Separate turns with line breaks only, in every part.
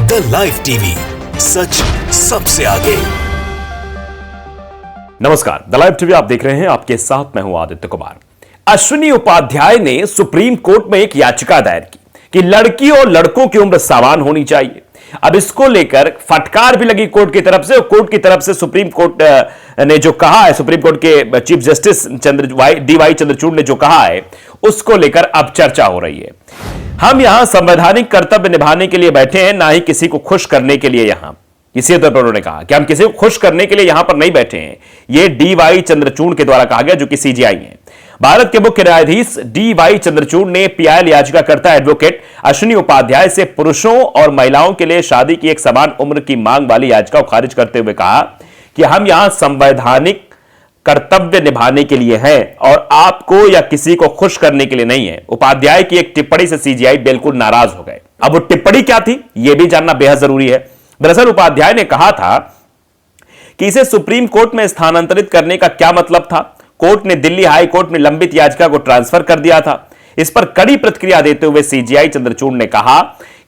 The live TV, सच सबसे आगे।
नमस्कार, द लाइव टीवी आप देख रहे हैं। आपके साथ मैं हूं आदित्य कुमार। अश्विनी उपाध्याय ने सुप्रीम कोर्ट में एक याचिका दायर की कि लड़की और लड़कों की उम्र समान होनी चाहिए। अब इसको लेकर फटकार भी लगी कोर्ट की तरफ से, और कोर्ट की तरफ से सुप्रीम कोर्ट ने जो कहा है, सुप्रीम कोर्ट के chief justice D Y Chandrachud ने जो कहा है, उसको लेकर अब चर्चा हो रही है। हम यहां संवैधानिक कर्तव्य निभाने के लिए बैठे हैं, ना ही किसी को खुश करने के लिए। यहां इसी तौर पर उन्होंने कहा कि हम किसी को खुश करने के लिए यहां पर नहीं बैठे हैं। यह डी.वाई. चंद्रचूड़ के द्वारा कहा गया, जो कि सीजेआई हैं। भारत के मुख्य न्यायाधीश डी.वाई. चंद्रचूड़ ने पीआईएल याचिकाकर्ता एडवोकेट अश्विनी उपाध्याय से पुरुषों और महिलाओं के लिए शादी की एक समान उम्र की मांग वाली याचिका को खारिज करते हुए कहा कि हम यहां संवैधानिक कर्तव्य निभाने के लिए है और आपको या किसी को खुश करने के लिए नहीं है। उपाध्याय की एक टिप्पणी से सीजेआई बिल्कुल नाराज हो गए। अब वो टिप्पणी क्या थी, यह भी जानना बेहद जरूरी है। दरअसल उपाध्याय ने कहा था कि इसे सुप्रीम कोर्ट में स्थानांतरित करने का क्या मतलब था। कोर्ट ने दिल्ली हाई कोर्ट में लंबित याचिका को ट्रांसफर कर दिया था। इस पर कड़ी प्रतिक्रिया देते हुए सीजेआई चंद्रचूड़ ने कहा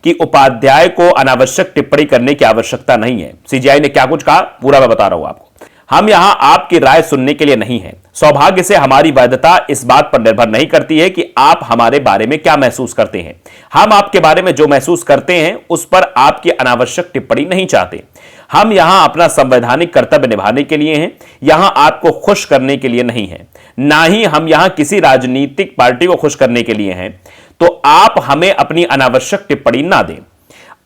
कि उपाध्याय को अनावश्यक टिप्पणी करने की आवश्यकता नहीं है। सीजेआई ने क्या कुछ कहा, पूरा मैं बता रहा हूं आपको। हम यहां आपकी राय सुनने के लिए नहीं हैं। सौभाग्य से हमारी वैधता इस बात पर निर्भर नहीं करती है कि आप हमारे बारे में क्या महसूस करते हैं। हम आपके बारे में जो महसूस करते हैं उस पर आपकी अनावश्यक टिप्पणी नहीं चाहते। हम यहां अपना संवैधानिक कर्तव्य निभाने के लिए हैं, यहां आपको खुश करने के लिए नहीं है। ना ही हम यहां किसी राजनीतिक पार्टी को खुश करने के लिए हैं। तो आप हमें अपनी अनावश्यक टिप्पणी ना दें।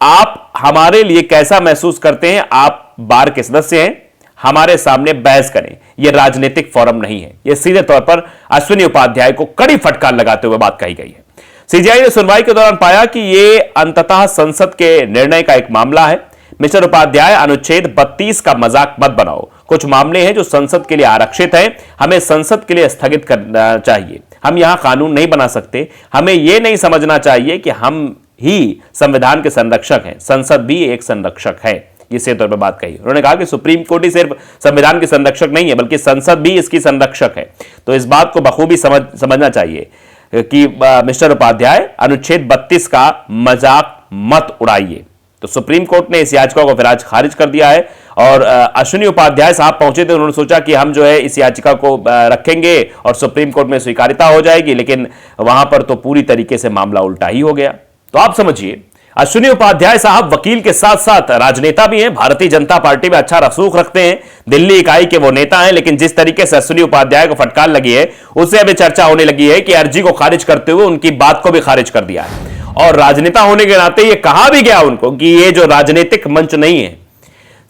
आप हमारे लिए कैसा महसूस करते हैं, आप बार के सदस्य हैं, हमारे सामने बहस करें। यह राजनीतिक फोरम नहीं है। यह सीधे तौर पर अश्विनी उपाध्याय को कड़ी फटकार लगाते हुए बात कही गई है। सीजेआई ने सुनवाई के दौरान पाया कि यह अंततः संसद के निर्णय का एक मामला है। मिस्टर उपाध्याय, अनुच्छेद 32 का मजाक मत बनाओ। कुछ मामले हैं जो संसद के लिए आरक्षित हैं, हमें संसद के लिए स्थगित करना चाहिए। हम यहां कानून नहीं बना सकते। हमें यह नहीं समझना चाहिए कि हम ही संविधान के संरक्षक हैं। संसद भी एक संरक्षक है। इसी तौर पर बात कही। उन्होंने कहा कि सुप्रीम कोर्ट ही सिर्फ संविधान की संरक्षक नहीं है, बल्कि संसद भी इसकी संरक्षक है। तो इस बात को बखूबी समझना चाहिए कि मिस्टर उपाध्याय, अनुच्छेद 32 का मजाक मत उड़ाइए। तो सुप्रीम कोर्ट ने इस याचिका को फिर आज खारिज कर दिया है। और अश्विनी उपाध्याय साहब पहुंचे थे, उन्होंने सोचा कि हम जो है इस याचिका को रखेंगे और सुप्रीम कोर्ट में स्वीकारिता हो जाएगी, लेकिन वहां पर तो पूरी तरीके से मामला उल्टा ही हो गया। तो आप समझिए, अश्विनी उपाध्याय साहब वकील के साथ साथ राजनेता भी हैं। भारतीय जनता पार्टी में अच्छा रसूख रखते हैं, दिल्ली इकाई के वो नेता हैं। लेकिन जिस तरीके से अश्विनी उपाध्याय को फटकार लगी है, उससे अभी चर्चा होने लगी है कि अर्जी को खारिज करते हुए उनकी बात को भी खारिज कर दिया है। और राजनेता होने के नाते ये कहा भी गया उनको कि ये जो राजनीतिक मंच नहीं है,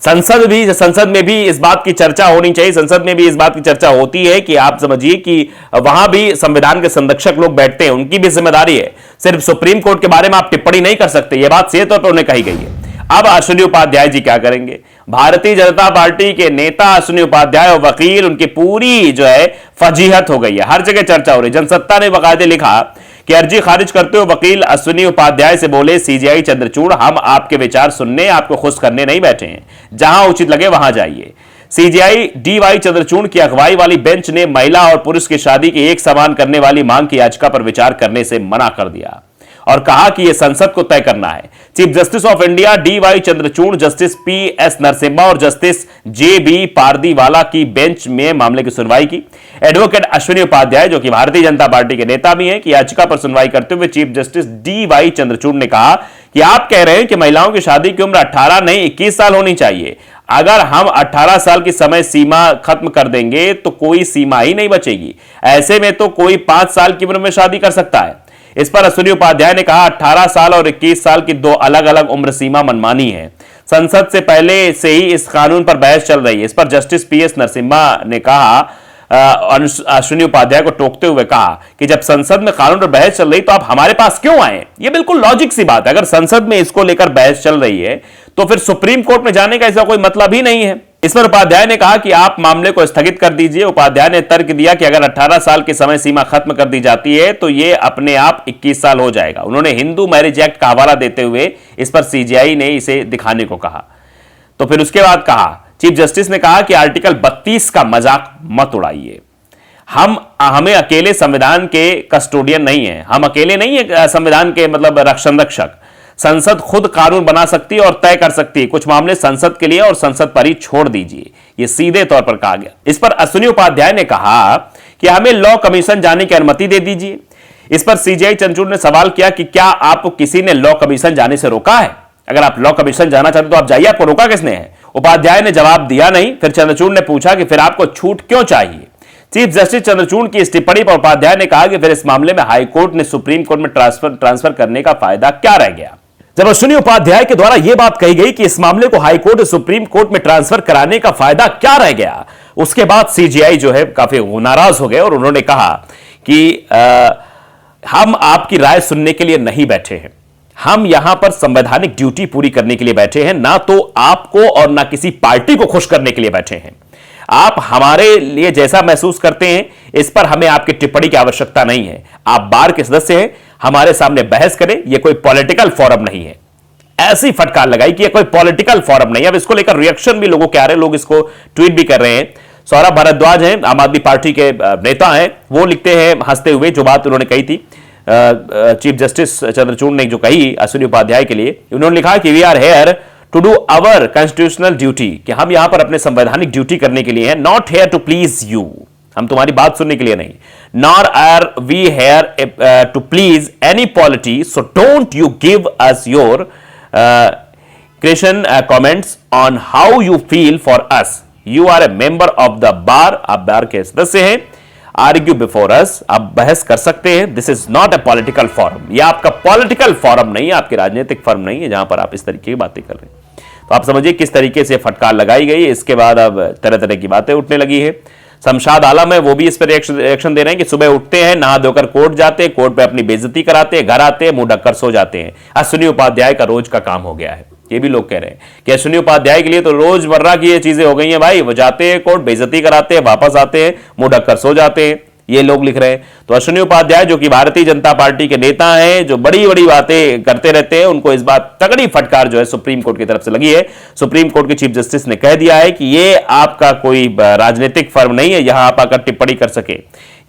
संसद में भी इस बात की चर्चा होनी चाहिए। संसद में भी इस बात की चर्चा होती है कि आप समझिए कि वहां भी संविधान के संरक्षक लोग बैठते हैं, उनकी भी जिम्मेदारी है। सिर्फ सुप्रीम कोर्ट के बारे में आप टिप्पणी नहीं कर सकते। यह बात सीधे तौर पर उन्हें कही गई है। अब अश्विनी उपाध्याय जी क्या करेंगे? भारतीय जनता पार्टी के नेता अश्विनी उपाध्याय और वकील, उनकी पूरी जो है फजीहत हो गई है। हर जगह चर्चा हो रही है। जनसत्ता ने बाकायदे लिखा कि अर्जी खारिज करते हुए वकील अश्विनी उपाध्याय से बोले, सीजेआई चंद्रचूड़, हम आपके विचार सुनने, आपको खुश करने नहीं बैठे हैं। जहां उचित लगे वहां जाइए। CJI D.Y.. चंद्रचूड़ की अगुवाई वाली बेंच ने महिला और पुरुष की शादी की एक समान करने वाली मांग की याचिका पर विचार करने से मना कर दिया और कहा कि यह संसद को तय करना है। Chief justice of India D Y. Chandrachud, justice P S. Narasimha और जस्टिस जे.बी. पारदीवाला की बेंच में मामले की सुनवाई की। एडवोकेट अश्विनी उपाध्याय, जो कि भारतीय जनता पार्टी के नेता भी हैं, कि याचिका पर सुनवाई करते हुए चीफ जस्टिस डी.वाई. चंद्रचूड़ ने कहा कि आप कह रहे हैं कि महिलाओं की शादी की उम्र 18 नहीं 21 साल होनी चाहिए। अगर हम 18 साल की समय सीमा खत्म कर देंगे तो कोई सीमा ही नहीं बचेगी। ऐसे में तो कोई 5 साल की उम्र में शादी कर सकता है। इस पर अश्विनी उपाध्याय ने कहा, 18 साल और 21 साल की दो अलग अलग उम्र सीमा मनमानी है। संसद से पहले से ही इस कानून पर बहस चल रही है। इस पर जस्टिस पी.एस. नरसिम्हा ने कहा, अश्विनी उपाध्याय को टोकते हुए कहा कि जब संसद में कानून पर बहस चल रही तो आप हमारे पास क्यों आए? ये बिल्कुल लॉजिक सी बात है। अगर संसद में इसको लेकर बहस चल रही है तो फिर सुप्रीम कोर्ट में जाने का ऐसा कोई मतलब ही नहीं है। इस पर उपाध्याय ने कहा कि आप मामले को स्थगित कर दीजिए। उपाध्याय ने तर्क दिया कि अगर 18 साल की समय सीमा खत्म कर दी जाती है तो यह अपने आप 21 साल हो जाएगा। उन्होंने हिंदू मैरिज एक्ट का हवाला देते हुए इस पर सीजेआई ने इसे दिखाने को कहा। तो फिर उसके बाद कहा, चीफ जस्टिस ने कहा कि आर्टिकल 32 का मजाक मत उड़ाइए। हमें अकेले संविधान के कस्टोडियन नहीं है, हम अकेले नहीं है संविधान के मतलब रक्षक। संसद खुद कानून बना सकती है और तय कर सकती है, कुछ मामले संसद के लिए और संसद पर ही छोड़ दीजिए, यह सीधे तौर पर कहा गया। इस पर अश्विनी उपाध्याय ने कहा कि हमें लॉ कमीशन जाने की अनुमति दे दीजिए। इस पर सीजेआई चंद्रचूड़ ने सवाल किया कि क्या आपको किसी ने लॉ कमीशन जाने से रोका है? अगर आप लॉ कमीशन जाना चाहते तो आप जाइए, आपको रोका किसने है? उपाध्याय ने जवाब दिया नहीं। फिर चंद्रचूड़ ने पूछा कि फिर आपको छूट क्यों चाहिए? चीफ जस्टिस चंद्रचूड़ की इस टिप्पणी पर उपाध्याय ने कहा कि फिर इस मामले में हाईकोर्ट ने सुप्रीम कोर्ट में ट्रांसफर करने का फायदा क्या रह गया? जब अश्विनी उपाध्याय के द्वारा यह बात कही गई कि इस मामले को हाईकोर्ट से सुप्रीम कोर्ट में ट्रांसफर कराने का फायदा क्या रह गया, उसके बाद सीजेआई जो है काफी नाराज हो गए और उन्होंने कहा कि हम आपकी राय सुनने के लिए नहीं बैठे हैं, हम यहां पर संवैधानिक ड्यूटी पूरी करने के लिए बैठे हैं, ना तो आपको और ना किसी पार्टी को खुश करने के लिए बैठे हैं। आप हमारे लिए जैसा महसूस करते हैं इस पर हमें आपकी टिप्पणी की आवश्यकता नहीं है। आप बार के सदस्य हैं, हमारे सामने बहस करें, यह कोई पॉलिटिकल फोरम नहीं है। ऐसी फटकार लगाई कि यह कोई पॉलिटिकल फोरम नहीं है। अब इसको लेकर रिएक्शन भी लोगों के आ रहे हैं, लोग इसको ट्वीट भी कर रहे हैं। सौरभ भारद्वाज हैं, आम आदमी पार्टी के नेता हैं, वो लिखते हैं हंसते हुए जो बात उन्होंने कही थी चीफ जस्टिस चंद्रचूड़ ने जो कही अश्विनी उपाध्याय के लिए, उन्होंने लिखा कि we are here to do our constitutional duty, कि हम यहां पर अपने संवैधानिक ड्यूटी करने के लिए हैं, not here to please you, हम तुम्हारी बात सुनने के लिए नहीं, nor are we here to please any polity, so don't you give us your question comments on how you feel for us, you are a member of the bar, आप bar के सदस्य हैं, आर्ग्यू बिफोर अस, आप बहस कर सकते हैं, this is not a political forum, यह आपका पॉलिटिकल फॉरम नहीं है, आपकी राजनीतिक फॉरम नहीं है जहां पर आप इस तरीके की बातें कर रहे हैं। तो आप समझिए किस तरीके से फटकार लगाई गई। इसके बाद अब तरह तरह की बातें उठने लगी है। शमशाद आलम है, वो भी इस पर रिएक्शन दे रहे हैं कि सुबह उठते हैं, नहा धोकर कोर्ट जाते हैं, कोर्ट पे अपनी बेइज्जती कराते हैं, घर आते हैं, मुंह ढककर सो जाते हैं। अश्विनी उपाध्याय का रोज का काम हो गया है। ये भी लोग कह रहे हैं कि अश्विनी उपाध्याय के लिए तो रोजमर्रा की ये चीजें हो गई हैं भाई, वो जाते हैं कोर्ट, बेइज्जती कराते हैं, वापस आते हैं, मुंह ढककर सो जाते हैं, ये लोग लिख रहे हैं। तो अश्विनी उपाध्याय जो कि भारतीय जनता पार्टी के नेता हैं, जो बड़ी बड़ी बातें करते रहते हैं, उनको इस बात तगड़ी फटकार जो है सुप्रीम कोर्ट की तरफ से लगी है। सुप्रीम कोर्ट के चीफ जस्टिस ने कह दिया है कि ये आपका कोई राजनीतिक फर्म नहीं है, यहां आप आकर टिप्पणी कर सके,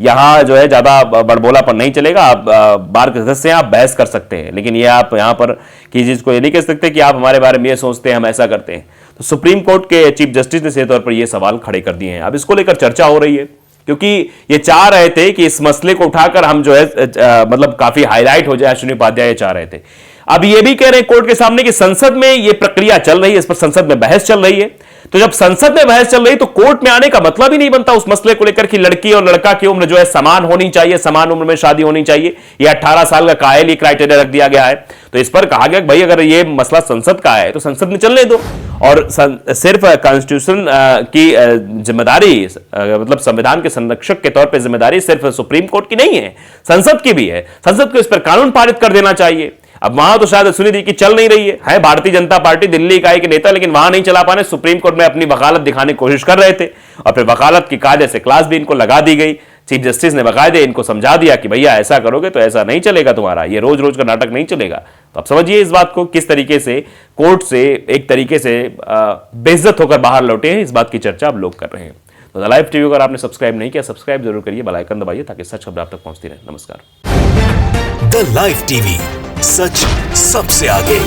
यहां जो है ज्यादा बड़बोलापन नहीं चलेगा। आप बार के सदस्य हैं, आप बहस कर सकते हैं, लेकिन ये आप यहां पर किसी चीज को ये नहीं कह सकते कि आप हमारे बारे में ये सोचते हैं, हम ऐसा करते हैं। तो सुप्रीम कोर्ट के चीफ जस्टिस ने सीधे तौर पर यह सवाल खड़े कर दिए हैं। अब इसको लेकर चर्चा हो रही है क्योंकि ये चाह रहे थे कि इस मसले को उठाकर हम जो है मतलब काफी हाईलाइट हो जाए, अश्विनी उपाध्याय ये चाह रहे थे। अब ये भी कह रहे हैं कोर्ट के सामने कि संसद में ये प्रक्रिया चल रही है, इस पर संसद में बहस चल रही है। तो जब संसद में बहस चल रही तो कोर्ट में आने का मतलब ही नहीं बनता उस मसले को लेकर कि लड़की और लड़का की उम्र जो है समान होनी चाहिए, समान उम्र में शादी होनी चाहिए। ये 18 साल का कायल ही क्राइटेरिया रख दिया गया है। तो इस पर कहा गया कि भाई अगर ये मसला संसद का है तो संसद में चलने दो, और सिर्फ कॉन्स्टिट्यूशन की जिम्मेदारी मतलब संविधान के संरक्षक के तौर पर जिम्मेदारी सिर्फ सुप्रीम कोर्ट की नहीं है, संसद की भी है। संसद को इस पर कानून पारित कर देना चाहिए। अब वहां तो शायद अश्विनी दी की चल नहीं रही है भारतीय जनता पार्टी दिल्ली इकाई के नेता, लेकिन वहां नहीं चला पाने, सुप्रीम कोर्ट में अपनी वकालत दिखाने की कोशिश कर रहे थे और फिर वकालत की कायदे से क्लास भी इनको लगा दी गई। चीफ जस्टिस ने बाकायदे इनको समझा दिया कि भैया ऐसा करोगे तो ऐसा नहीं चलेगा, तुम्हारा ये रोज रोज का नाटक नहीं चलेगा। तो आप समझिए इस बात को किस तरीके से कोर्ट से एक तरीके से बेइज्जत होकर बाहर लौटे हैं, इस बात की चर्चा अब लोग कर रहे हैं। तो द लाइव टीवी अगर आपने सब्सक्राइब नहीं किया, सब्सक्राइब जरूर करिए, बेल आइकन दबाइए ताकि सच खबर आप तक पहुंचती रहे। नमस्कार।
द लाइव टीवी, सच सबसे आगे।